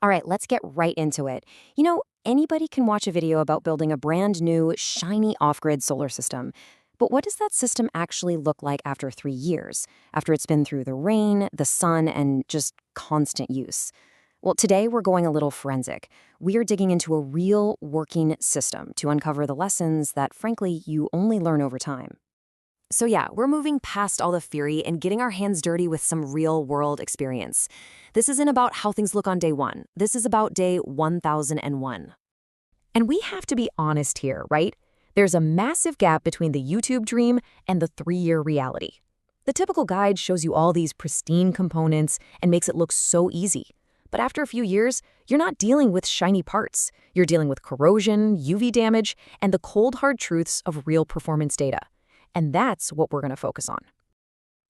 All right, let's get right into it. Anybody can watch a video about building a brand new, shiny off-grid solar system. But what does that system actually look like after 3 years, after it's been through the rain, the sun, and just constant use? Well, today we're going a little forensic. We are digging into a real working system to uncover the lessons that, frankly, you only learn over time. So yeah, we're moving past all the theory and getting our hands dirty with some real-world experience. This isn't about how things look on day one. This is about day 1001. And we have to be honest here, right? There's a massive gap between the YouTube dream and the 3-year reality. The typical guide shows you all these pristine components and makes it look so easy. But after a few years, you're not dealing with shiny parts. You're dealing with corrosion, UV damage, and the cold hard truths of real performance data. And that's what we're going to focus on.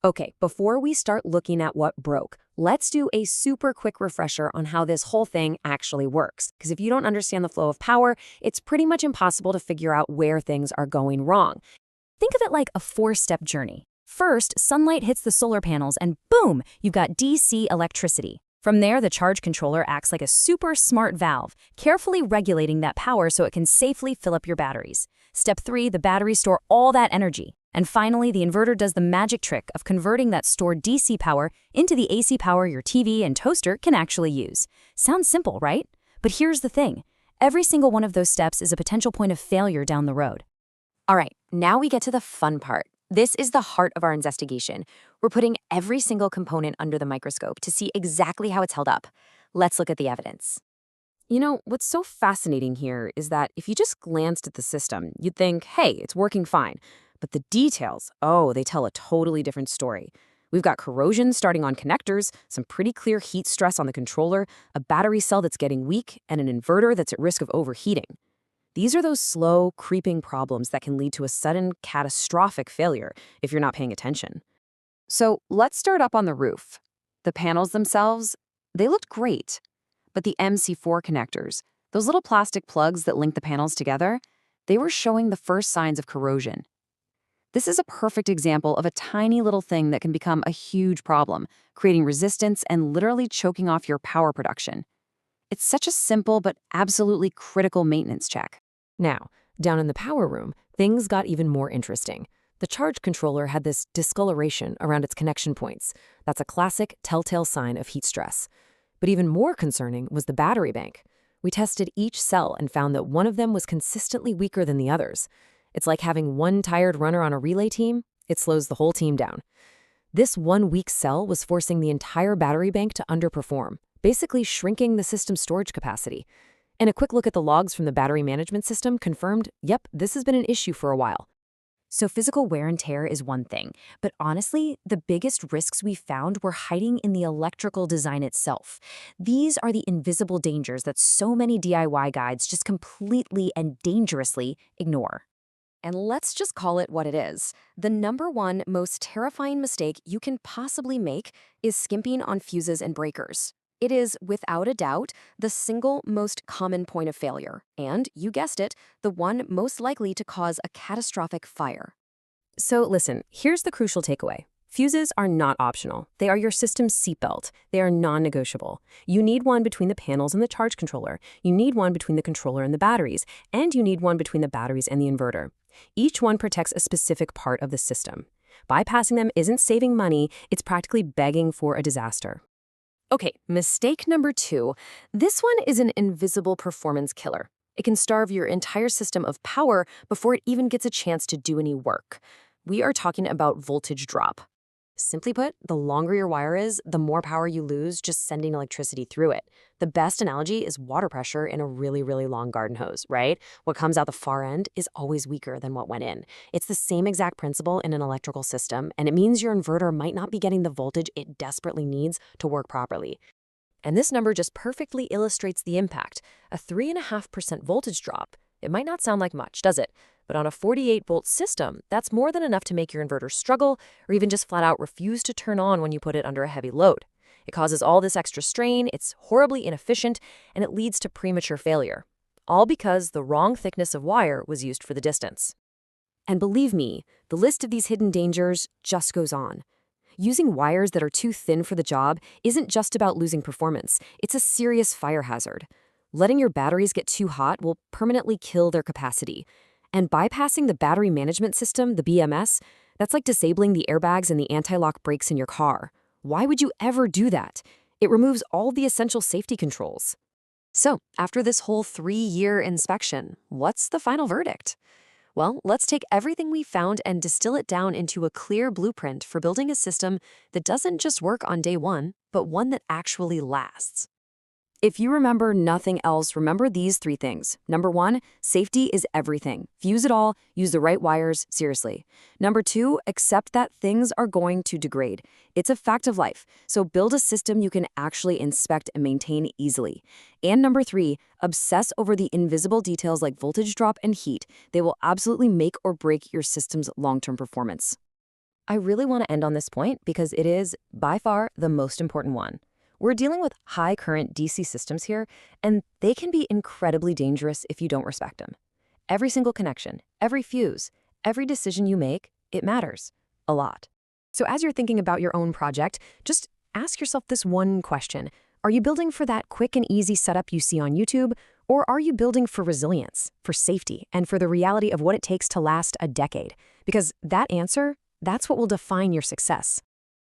Okay, before we start looking at what broke, let's do a super quick refresher on how this whole thing actually works. Because if you don't understand the flow of power, it's pretty much impossible to figure out where things are going wrong. Think of it like a 4-step journey. First, sunlight hits the solar panels and boom, you've got DC electricity. From there, the charge controller acts like a super smart valve, carefully regulating that power so it can safely fill up your batteries. Step 3, the batteries store all that energy. And finally, the inverter does the magic trick of converting that stored DC power into the AC power your TV and toaster can actually use. Sounds simple, right? But here's the thing. Every single one of those steps is a potential point of failure down the road. All right, now we get to the fun part. This is the heart of our investigation. We're putting every single component under the microscope to see exactly how it's held up. Let's look at the evidence. What's so fascinating here is that if you just glanced at the system, you'd think, hey, it's working fine. But the details, they tell a totally different story. We've got corrosion starting on connectors, some pretty clear heat stress on the controller, a battery cell that's getting weak, and an inverter that's at risk of overheating. These are those slow, creeping problems that can lead to a sudden, catastrophic failure if you're not paying attention. So let's start up on the roof. The panels themselves, they looked great. But the MC4 connectors, those little plastic plugs that link the panels together, they were showing the first signs of corrosion. This is a perfect example of a tiny little thing that can become a huge problem, creating resistance and literally choking off your power production. It's such a simple but absolutely critical maintenance check. Now, down in the power room, things got even more interesting. The charge controller had this discoloration around its connection points. That's a classic telltale sign of heat stress. But even more concerning was the battery bank. We tested each cell and found that one of them was consistently weaker than the others. It's like having one tired runner on a relay team. It slows the whole team down. This one weak cell was forcing the entire battery bank to underperform, basically shrinking the system's storage capacity. And a quick look at the logs from the battery management system confirmed, yep, this has been an issue for a while. So physical wear and tear is one thing, but honestly, the biggest risks we found were hiding in the electrical design itself. These are the invisible dangers that so many DIY guides just completely and dangerously ignore. And let's just call it what it is. The number one most terrifying mistake you can possibly make is skimping on fuses and breakers. It is, without a doubt, the single most common point of failure, and, you guessed it, the one most likely to cause a catastrophic fire. So listen, here's the crucial takeaway. Fuses are not optional. They are your system's seatbelt. They are non-negotiable. You need one between the panels and the charge controller. You need one between the controller and the batteries. And you need one between the batteries and the inverter. Each one protects a specific part of the system. Bypassing them isn't saving money, it's practically begging for a disaster. Okay, mistake number 2. This one is an invisible performance killer. It can starve your entire system of power before it even gets a chance to do any work. We are talking about voltage drop. Simply put, the longer your wire is, the more power you lose just sending electricity through it. The best analogy is water pressure in a really, really long garden hose, right? What comes out the far end is always weaker than what went in. It's the same exact principle in an electrical system, and it means your inverter might not be getting the voltage it desperately needs to work properly. And this number just perfectly illustrates the impact. A 3.5% voltage drop. It might not sound like much, does it? But on a 48-volt system, that's more than enough to make your inverter struggle or even just flat out refuse to turn on when you put it under a heavy load. It causes all this extra strain, it's horribly inefficient, and it leads to premature failure. All because the wrong thickness of wire was used for the distance. And believe me, the list of these hidden dangers just goes on. Using wires that are too thin for the job isn't just about losing performance, it's a serious fire hazard. Letting your batteries get too hot will permanently kill their capacity. And bypassing the battery management system, the BMS, that's like disabling the airbags and the anti-lock brakes in your car. Why would you ever do that? It removes all the essential safety controls. So, after this whole 3-year inspection, what's the final verdict? Well, let's take everything we found and distill it down into a clear blueprint for building a system that doesn't just work on day one, but one that actually lasts. If you remember nothing else, remember these 3 things. Number 1, safety is everything. Fuse it all, use the right wires, seriously. Number 2, accept that things are going to degrade. It's a fact of life, so build a system you can actually inspect and maintain easily. And number 3, obsess over the invisible details like voltage drop and heat. They will absolutely make or break your system's long-term performance. I really want to end on this point because it is, by far, the most important one. We're dealing with high current DC systems here, and they can be incredibly dangerous if you don't respect them. Every single connection, every fuse, every decision you make, it matters a lot. So as you're thinking about your own project, just ask yourself this one question. Are you building for that quick and easy setup you see on YouTube, or are you building for resilience, for safety, and for the reality of what it takes to last a decade? Because that answer, that's what will define your success.